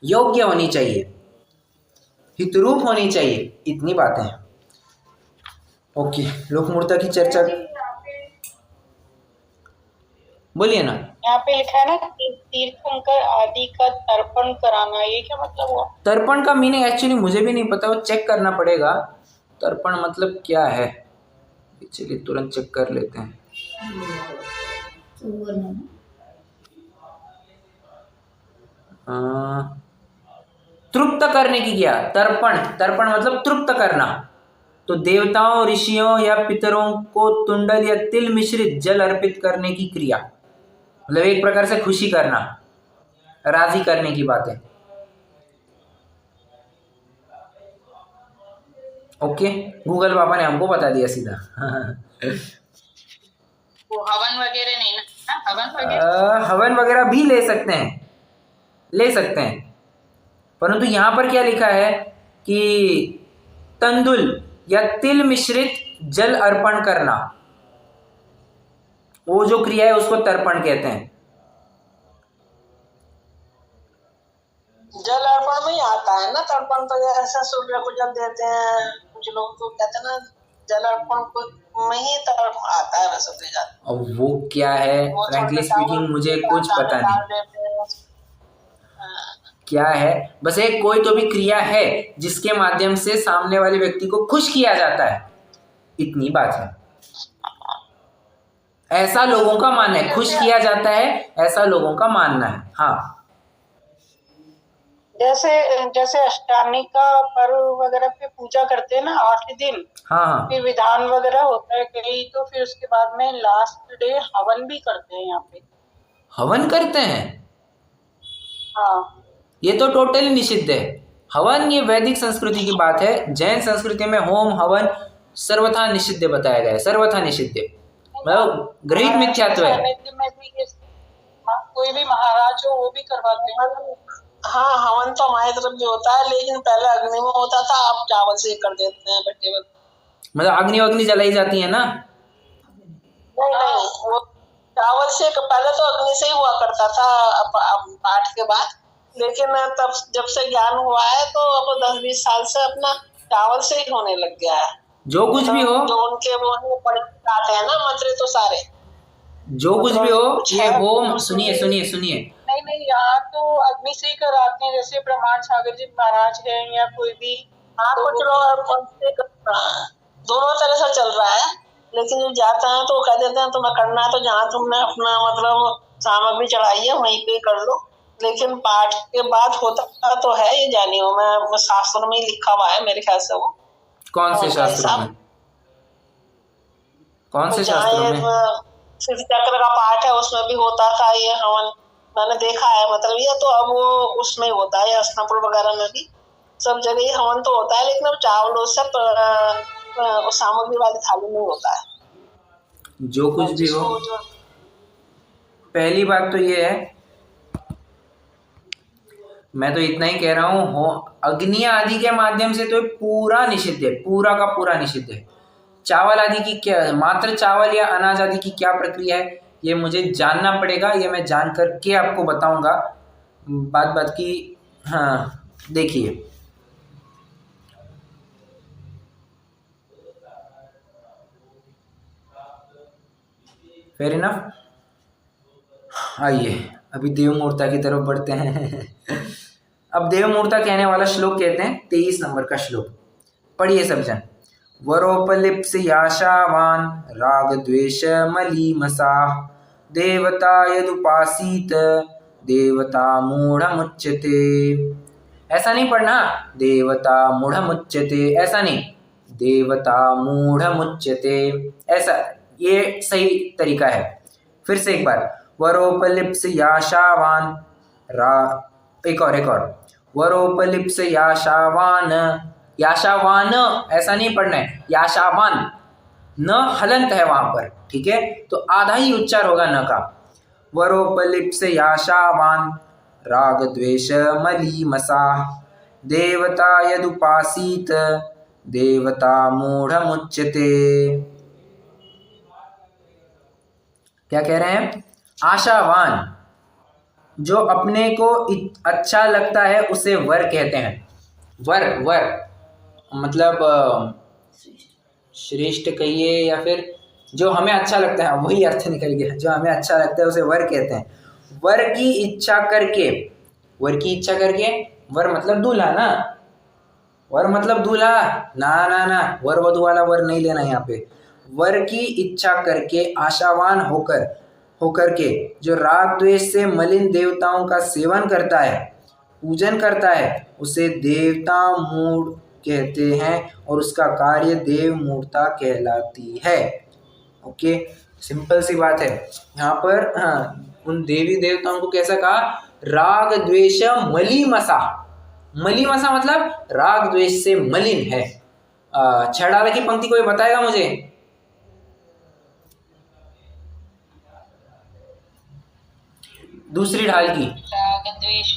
योग्य होनी चाहिए, हितरूप होनी चाहिए, इतनी बातें हैं। ओके, लोकमूर्ता की चर्चा बोलिए ना। यहाँ पे लिखा है ना तीर्थंकर आदि का तर्पण कराना, ये क्या मतलब हुआ? तर्पण का मीनिंग एक्चुअली मुझे भी नहीं पता, वो चेक करना पड़ेगा। तर्पण मतलब क्या है, चलिए तुरंत चेक कर लेते हैं। तृप्त करने की क्या, तर्पण मतलब तृप्त करना। तो देवताओं, ऋषियों या पितरों को तुंडल या तिल मिश्रित जल अर्पित करने की क्रिया, मतलब एक प्रकार से खुशी करना, राजी करने की बात है। ओके, गूगल पापा ने हमको बता दिया सीधा। वो हवन वगैरह नहीं ना, हवन वगैरह भी ले सकते हैं, परंतु यहाँ पर क्या लिखा है कि तंदुल या तिल मिश्रित जल अर्पण करना, वो जो क्रिया है उसको तर्पण कहते हैं। जल अर्पण में ही आता है ना तर्पण, तो ऐसा सूर्य को जल देते हैं, कुछ लोग तो कहते हैं ना जल अर्पण में ही तर्पण आता है वैसे तो ज्यादा। अब वो क्या है, फ्रैंकली स्पीकिंग मुझे कुछ पता नहीं क्या है, बस एक कोई तो भी क्रिया है जिसके माध्यम से सामने वाले व्यक्ति को खुश किया जाता है, इतनी बात है। ऐसा लोगों का मानना है, खुश किया जाता है, ऐसा लोगों का मानना है। हाँ, जैसे अष्टमी का पर्व वगैरह पे पूजा करते हैं ना 8 दिन, हाँ, फिर विधान वगैरह होता है कहीं, तो फिर उसके बाद में लास्ट डे हवन भी करते हैं यहाँ पे। हवन करते हैं, हाँ, ये तो टोटली निषिद्ध है। हवन ये वैदिक संस्कृति की बात है, जैन संस्कृति में होम हवन सर्वथा निषिद्ध बताया गया है, सर्वथा निषिद्ध, मतलब गृहीत मिथ्यात्व है। कोई भी महाराज हो वो भी करवाते हैं। हाँ, हवन तो हमारी तरफ भी होता है, लेकिन पहले अग्नि में होता था, अब चावल से ही कर देते हैं बच्चे। मतलब अग्नि जलाई जाती है ना? नहीं, वो चावल से पहले तो अग्नि से ही हुआ करता था पाठ के बाद, लेकिन तब जब से ज्ञान हुआ है तो अब 10-20 साल से अपना चावल से ही होने लग गया है। जो कुछ भी हो, जो उनके वो पढ़े जाते हैं ना मंत्र, तो सारे जो कुछ भी हो, ये होम, सुनिए नहीं, यहाँ तो अग्नि से ही कराते हैं, जैसे प्रमाण सागर जी महाराज है या कोई भी। हाँ, कुछ लोग दोनों तरह से चल रहा है, लेकिन जो जाते हैं तो वो कह देते हैं तुम्हें करना है तो जहाँ तुमने अपना मतलब सामग्री चढ़ाई है वहीं पे कर लो, लेकिन पाठ के बाद होता तो है, ये जानी हो मैं शास्त्रों में ही लिखा हुआ है मेरे ख्याल से। वो कौन से शास्त्रों में? शिव चक्र का पाठ है उसमें भी होता था ये हवन, मैंने देखा है, मतलब ये तो अब वो उसमें होता है, हस्तिनापुर वगैरह में भी सब जगह ये हवन तो होता है, लेकिन अब चावलों से सामग्री वाली थाली में होता है। जो कुछ भी हो, पहली बात तो ये है, मैं तो इतना ही कह रहा हूँ, अग्नि आदि के माध्यम से तो पूरा निषिद्ध है, पूरा का पूरा निषिद्ध है। चावल आदि की क्या, मात्र चावल या अनाज आदि की क्या प्रक्रिया है ये मुझे जानना पड़ेगा, ये मैं जान करके आपको बताऊंगा। बात की, हाँ देखिए, फेयर इनफ। आइए अभी देवमूर्ता की तरफ बढ़ते हैं। अब देवमूर्ता कहने वाला श्लोक कहते हैं 23 नंबर का श्लोक, पढ़िए सब जन। वरोपलिप्स याशावान राग द्वेष मलीमसाः देवता यदुपासीत देवता मूढ़मुच्यते। ऐसा नहीं पढ़ना, देवता मूढ़मुच्यते, ऐसा नहीं, देवता मूढ़मुच्यते, ऐसा, ये सही तरीका है। फिर से एक बार, वरोपलिप्स याशावान एक और वरोपलिप्स याशावान याशावान ऐसा नहीं पढ़ना है, याशावान, न हलंत है वहां पर, ठीक है, तो आधा ही उच्चार होगा न का। वरोपलिप्स याशावान राग द्वेष मलीमसा देवता यदुपासीत देवता मूढ़मुच्यते। क्या कह रहे हैं? आशावान, जो अपने को अच्छा लगता है उसे वर कहते हैं। वर वर मतलब श्रेष्ठ कहिए या फिर जो हमें अच्छा लगता है, वही अर्थ निकल गया, जो हमें अच्छा लगता है उसे वर कहते हैं। वर की इच्छा करके, वर की इच्छा करके, वर मतलब दूल्हा ना, वर मतलब दूल्हा ना ना ना, वर वधु वाला वर नहीं लेना यहाँ पे। वर की इच्छा करके आशावान होकर के जो राग द्वेष से मलिन देवताओं का सेवन करता है, पूजन करता है, उसे देवता मूढ़ कहते हैं और उसका कार्य देव मूढ़ता कहलाती है। ओके, सिंपल सी बात है। यहाँ पर उन देवी देवताओं को कैसा कहा? राग द्वेष मलीमसा। मलीमसा मतलब राग द्वेष से मलिन है। 6 डाला की पंक्ति कोई बताएगा मुझे? दूसरी ढाल की। राग द्वेष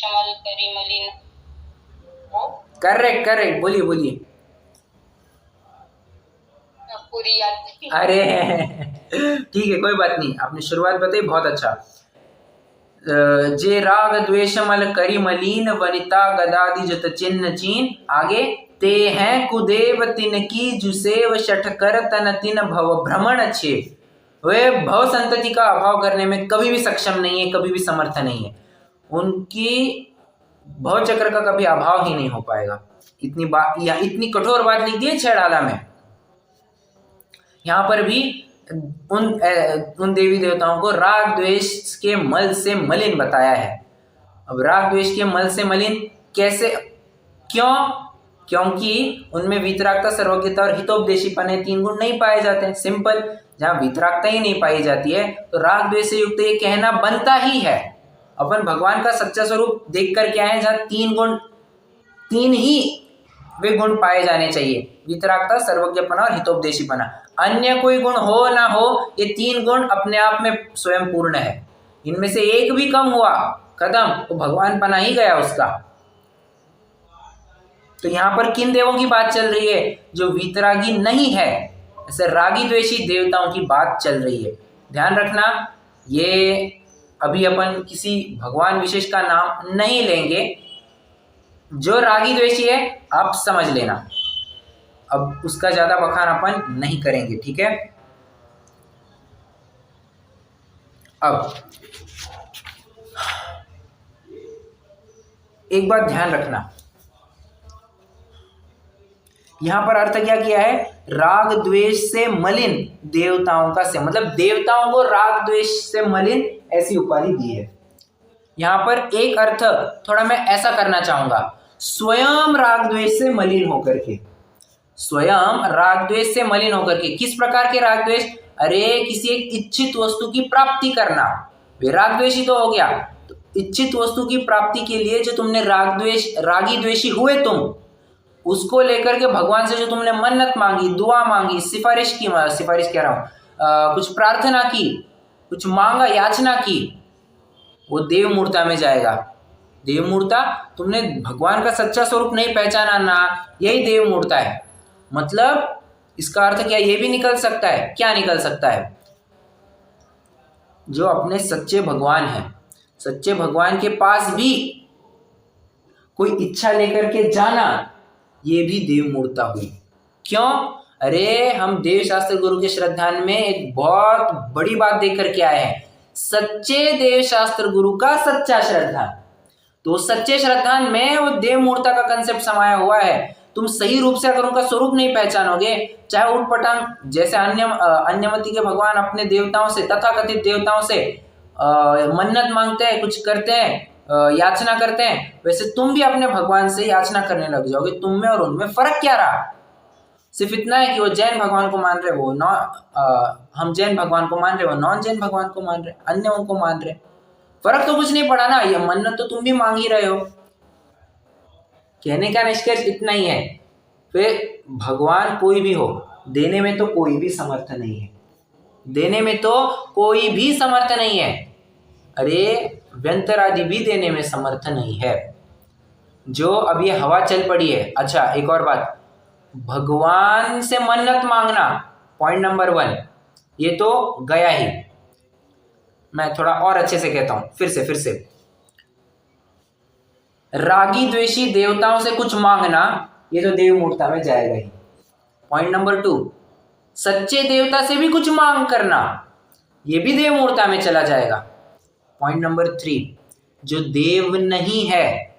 मल करी मलिन। करेक्ट करेक्ट, बोलिए बोलिए। पूरी याद नहीं। अरे ठीक है, कोई बात नहीं, आपने शुरुआत बताई, बहुत अच्छा। जे राग द्वेष मल करी मलीन वनिता गदादि जत चिन्ह चीन, आगे ते हैं कुदेव तिन की जुसेव शठ कर तन तिन भव भ्रमण छे। वे भव संतति का अभाव करने में कभी भी सक्षम नहीं है, कभी भी समर्थ नहीं है। उनकी भव चक्र का कभी अभाव ही नहीं हो पाएगा। इतनी बात, या इतनी कठोर बात लिख दी है 6 डाला में। यहाँ पर भी उन देवी देवताओं को राग द्वेष के मल से मलिन बताया है। अब राग द्वेष के मल से मलिन कैसे, क्यों? क्योंकि उनमें वीतरागता, सर्वज्ञता और हितोपदेशीपन 3 गुण नहीं पाए जाते हैं। सिंपल, जहाँ वीतरागता ही नहीं पाई जाती है तो राग द्वेष से युक्त ये कहना बनता ही है। अपन भगवान का सच्चा स्वरूप देख कर के आए जहाँ 3 ही वे गुण पाए जाने चाहिए, वीतरागता, सर्वज्ञपना और हितोपदेशीपना। अन्य कोई गुण हो ना हो, ये 3 गुण अपने आप में स्वयं पूर्ण है। इनमें से एक भी कम हुआ, खत्म, तो भगवान पना ही गया उसका। तो यहाँ पर किन देवों की बात चल रही है? जो वीतरागी नहीं है, ऐसे रागी द्वेषी देवताओं की बात चल रही है। ध्यान रखना, ये अभी अपन किसी भगवान विशेष का नाम नहीं लेंगे। जो रागी द्वेषी है आप समझ लेना, अब उसका ज्यादा बखान अपन नहीं करेंगे, ठीक है। अब एक बात ध्यान रखना, यहां पर अर्थ क्या किया है? राग द्वेष से मलिन देवताओं का से, मतलब देवताओं को राग द्वेष से मलिन ऐसी उपाधि दी है। यहां पर एक अर्थ थोड़ा मैं ऐसा करना चाहूंगा, स्वयं राग द्वेष से मलिन होकर के, स्वयं राग द्वेष से मलिन होकर के। किस प्रकार के राग द्वेष? अरे किसी एक इच्छित वस्तु की प्राप्ति करना, वे राग द्वेषी तो हो गया। तो इच्छित वस्तु की प्राप्ति के लिए जो तुमने रागी द्वेषी हुए तुम, उसको लेकर के भगवान से जो तुमने मन्नत मांगी, दुआ मांगी, सिफारिश कह रहा हूं, कुछ प्रार्थना की, कुछ मांगा, याचना की, वो देव मूर्ता में जाएगा। देव मूर्ता, तुमने भगवान का सच्चा स्वरूप नहीं पहचाना ना, यही देव मूर्ता है। मतलब इसका अर्थ क्या ये भी निकल सकता है? क्या निकल सकता है? जो अपने सच्चे भगवान हैं, सच्चे भगवान के पास भी कोई इच्छा लेकर के जाना, ये भी देव मूर्ता हुई। क्यों? अरे हम देव शास्त्र गुरु के श्रद्धान में एक बहुत बड़ी बात देख करके आए हैं, सच्चे देव शास्त्र गुरु का सच्चा श्रद्धान। तो सच्चे श्रद्धान में वो देव मूर्ता का कंसेप्ट समाया हुआ है। तुम सही रूप से अगर उनका स्वरूप नहीं पहचानोगे, चाहे उठपटांग जैसे अन्यमति के भगवान अपने देवताओं से, तथाकथित देवताओं से मन्नत मांगते हैं, कुछ करते हैं, याचना करते हैं, वैसे तुम भी अपने भगवान से याचना करने लग जाओगे। तुम में और उनमें फर्क क्या रहा? सिर्फ इतना है कि वो जैन भगवान को मान रहे, वो हम जैन भगवान को मान रहे, वो नॉन जैन भगवान को मान रहे, अन्यों को मान रहे। फर्क तो कुछ नहीं पड़ा ना, ये मन्नत तो तुम भी मांग ही रहे हो। कहने का निष्कर्ष इतना ही है, फिर भगवान कोई भी हो, देने में तो कोई भी समर्थ नहीं है, देने में तो कोई भी समर्थ नहीं है। अरे व्यंतर आदि भी देने में समर्थ नहीं है। जो अब ये हवा चल पड़ी है, अच्छा एक और बात, भगवान से मन्नत मांगना, पॉइंट नंबर 1, ये तो गया ही। मैं थोड़ा और अच्छे से कहता हूं, फिर से रागी द्वेषी देवताओं से कुछ मांगना, ये तो देव मूर्ता में जाएगा ही। पॉइंट नंबर 2, सच्चे देवता से भी कुछ मांग करना, ये भी देव मूर्ता में चला जाएगा। पॉइंट नंबर 3, जो देव नहीं है,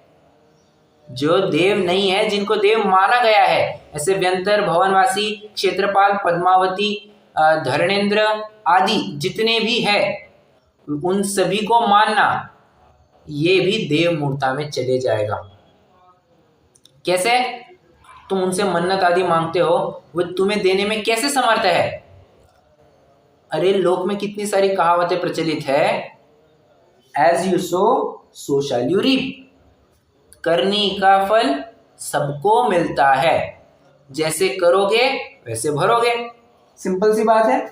जो देव नहीं है, जिनको देव माना गया है, ऐसे व्यंतर, भवनवासी, क्षेत्रपाल, पद्मावती, धर्मेंद्र आदि जितने भी है, उन सभी को मानना, ये भी देव मूर्ता में चले जाएगा। कैसे? तुम उनसे मन्नत आदि मांगते हो, वो तुम्हें देने में कैसे समर्थ है? अरे लोक में कितनी सारी कहावतें प्रचलित है, as you sow so shall you reap, करनी का फल सबको मिलता है, जैसे करोगे वैसे भरोगे। सिंपल सी बात है।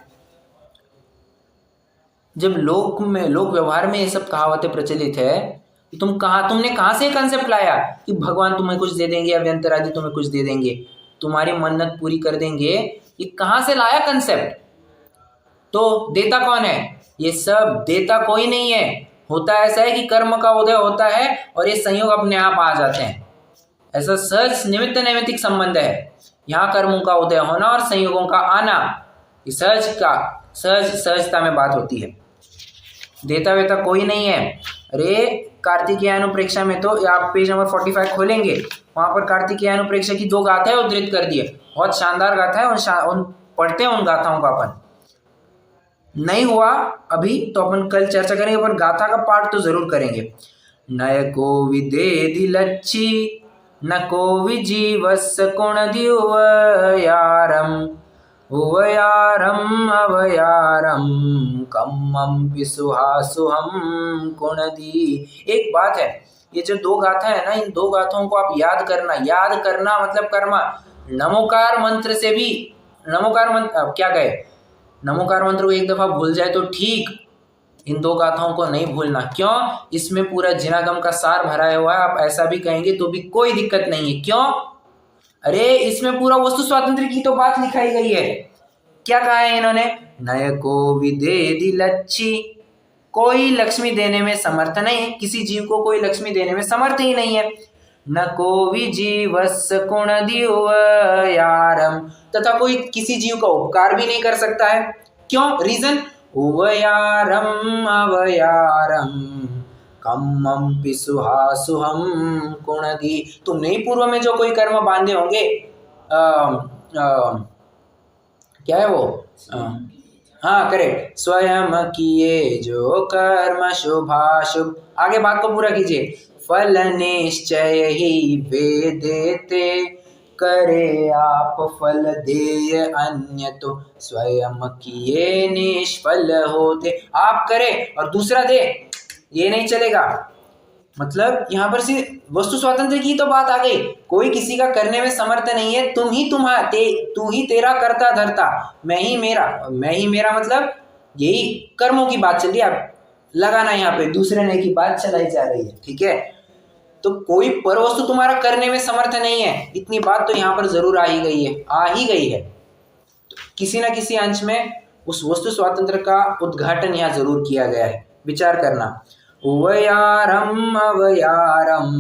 जब लोक व्यवहार में ये सब कहावतें प्रचलित है, तुमने कहाँ से कंसेप्ट लाया कि भगवान तुम्हें कुछ दे देंगे या व्यंतर आदि तुम्हें कुछ दे देंगे, तुम्हारी मन्नत पूरी कर देंगे, ये कहाँ से लाया कंसेप्ट? तो देता कौन है? ये सब देता कोई नहीं है। होता ऐसा है कि कर्म का उदय होता है और ये संयोग अपने आप आ जाते हैं। ऐसा सहज निमित्त नैमित्तिक संबंध है। यहाँ कर्मों का उदय होना और संयोगों का आना, ये सहजता में बात होती है। देता वेता कोई नहीं है। अरे कार्तिकेय अनुप्रेक्षा में तो आप पेज नंबर 45 खोलेंगे, वहां पर कार्तिकेय अनुप्रेक्षा की 2 गाथाएं उद्धृत कर दी है। बहुत शानदार गाथा है, उन पढ़ते हैं उन गाथाओं का। अपन नहीं हुआ अभी तो अपन कल चर्चा करेंगे, पर गाथा का पार्ट तो जरूर करेंगे। नय को विदेदि लच्छी न को विजीवस कुण दिवयारम उवयारम अवयारम कम्मं सुहासुहम कुणदी। एक बात है, ये जो 2 गाथा है ना, इन 2 गाथाओं को आप याद करना मतलब कर्मा। नमोकार मंत्र से भी, नमोकार मंत्र क्या कहे, नमोकार मंत्र को एक दफा भूल जाए तो ठीक, इन 2 गाथाओं को नहीं भूलना। क्यों? इसमें पूरा जिनागम का सार भरा हुआ है। आप ऐसा भी कहेंगे तो भी कोई दिक्कत नहीं है। क्यों? अरे इसमें पूरा वस्तु स्वातंत्र की तो बात लिखाई गई है। क्या कहा है इन्होंने? नय को विदेदि लच्छी, कोई लक्ष्मी देने में समर्थ नहीं, किसी जीव को कोई लक्ष्मी देने में समर्थ ही नहीं है। न को विजीवस कुण दिवयारम, तथा कोई किसी जीव का उपकार भी नहीं कर सकता है। क्यों? रीजन, उवयारम अवयारम कम्मं सुहासुहम कुणदी। तुमने ही पूर्व में जो कोई कर्म बांधे होंगे, क्या है वो, हाँ करेक्ट, स्वयं किए जो कर्म शुभाशुभ। आगे बात को पूरा कीजिए। फल निश्चय ही वे देते, करे आप फल देय अन्य तो स्वयं किए निष्फल होते। आप करे और दूसरा दे, ये नहीं चलेगा। मतलब यहाँ पर सिर्फ वस्तु स्वातंत्र की तो बात आ गई। कोई किसी का करने में समर्थ नहीं है। तू ही तेरा करता धरता, मैं ही मेरा मतलब यही कर्मों की बात चल रही है। अब लगाना यहाँ पे दूसरे ने की बात चलाई जा रही है, ठीक है। तो कोई पर वस्तु तुम्हारा करने में समर्थ नहीं है, इतनी बात तो यहाँ पर जरूर आ ही गई है। तो किसी ना किसी अंश में उस वस्तु स्वातंत्र का उद्घाटन यहाँ जरूर किया गया है। विचार करना। उवयारम अवयारम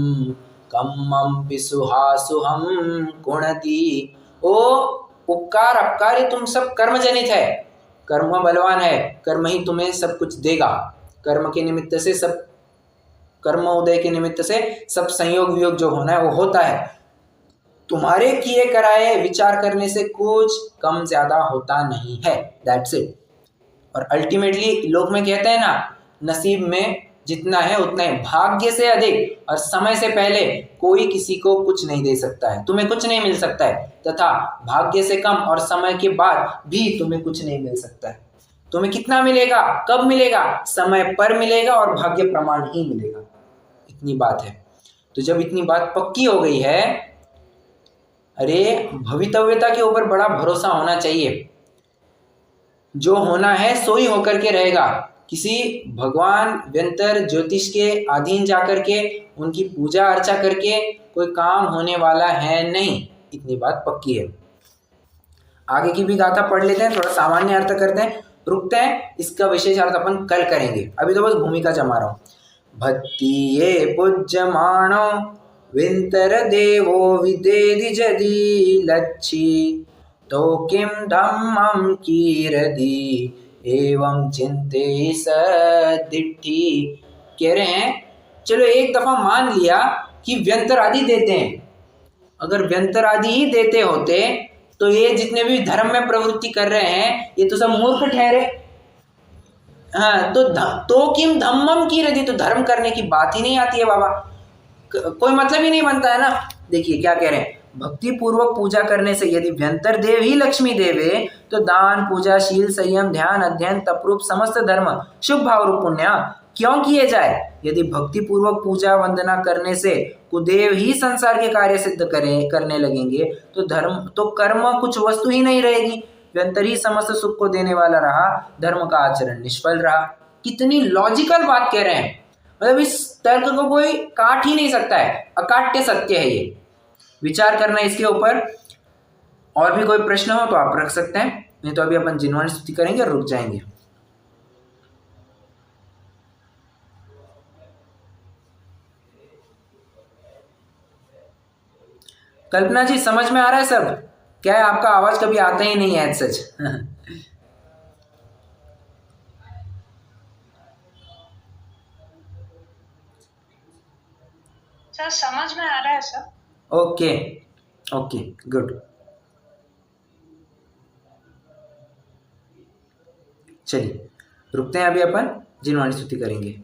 कम्मं सुहासुहम कुणदी। ओ उपकार अपकार ये तुम सब कर्म जनित है। कर्म बलवान है, कर्म ही तुम्हें सब कुछ देगा। कर्म के निमित्त से सब, कर्म उदय के निमित्त से सब संयोग वियोग जो होना है वो होता है। तुम्हारे किए कराए विचार करने से कुछ कम ज्यादा होता नहीं है, दैट्स इट। और अल्टीमेटली लोग में कहते हैं ना, नसीब में जितना है उतना ही, भाग्य से अधिक और समय से पहले कोई किसी को कुछ नहीं दे सकता है। तुम्हें कुछ नहीं मिल सकता है, तथा भाग्य से कम और समय के बाद भी तुम्हें कुछ नहीं मिल सकता है। तुम्हें कितना मिलेगा, कब मिलेगा? समय पर मिलेगा और भाग्य प्रमाण ही मिलेगा। इतनी बात है। तो जब इतनी बात पक्की हो गई है, अरे भवितव्यता के ऊपर बड़ा भरोसा होना चाहिए। जो होना है सो ही होकर के रहेगा। किसी भगवान व्यंतर ज्योतिष के अधीन जाकर के उनकी पूजा अर्चा करके कोई काम होने वाला है नहीं, इतनी बात पक्की है। आगे की भी गाथा पढ़ लेते हैं, थोड़ा सामान्य अर्थ करते हैं, रुकते हैं, इसका विशेष अर्थ अपन कल करेंगे, अभी तो बस भूमिका जमा रहा हूँ। भक्ति ये पूज्यमाणो विंतर देवो विदेदि जदि लच्छी तो किम धम्मं कीरति एवं चिंते सदिट्ठी। कह रहे हैं चलो एक दफा मान लिया कि व्यंतर आदि देते हैं, अगर व्यंतर आदि ही देते होते तो ये जितने भी धर्म में प्रवृत्ति कर रहे हैं ये तो सब मूर्ख ठहरे। हाँ, तो किम धम्मम कीरति, तो धर्म करने की बात ही नहीं आती है बाबा, कोई मतलब ही नहीं बनता है ना। देखिए क्या कह रहे हैं, भक्ति पूर्वक पूजा करने से यदि व्यंतर देव ही लक्ष्मी देवे तो दान पूजा शील संयम ध्यान अध्ययन तपरूप समस्त धर्म शुभ भाव रूप पुण्य क्यों किए जाए। यदि भक्ति पूर्वक पूजा वंदना करने से कुदेव ही संसार के कार्य सिद्ध करने लगेंगे तो धर्म तो कर्म कुछ वस्तु ही नहीं रहेगी, व्यंतर ही समस्त सुख को देने वाला रहा, धर्म का आचरण निष्फल रहा। कितनी लॉजिकल बात कह रहे हैं, मतलब इस तर्क को कोई काट ही नहीं सकता है, अकाट्य सत्य है ये। विचार करना इसके ऊपर। और भी कोई प्रश्न हो तो आप रख सकते हैं, नहीं तो अभी अपन जिनवाणी स्तुति करेंगे और रुक जाएंगे। कल्पना जी समझ में आ रहा है सब? क्या है आपका आवाज कभी आता ही नहीं है सच। सर समझ में आ रहा है सर। Okay okay good. चलिए रुकते हैं, अभी अपन जिनवाणी स्तुति करेंगे।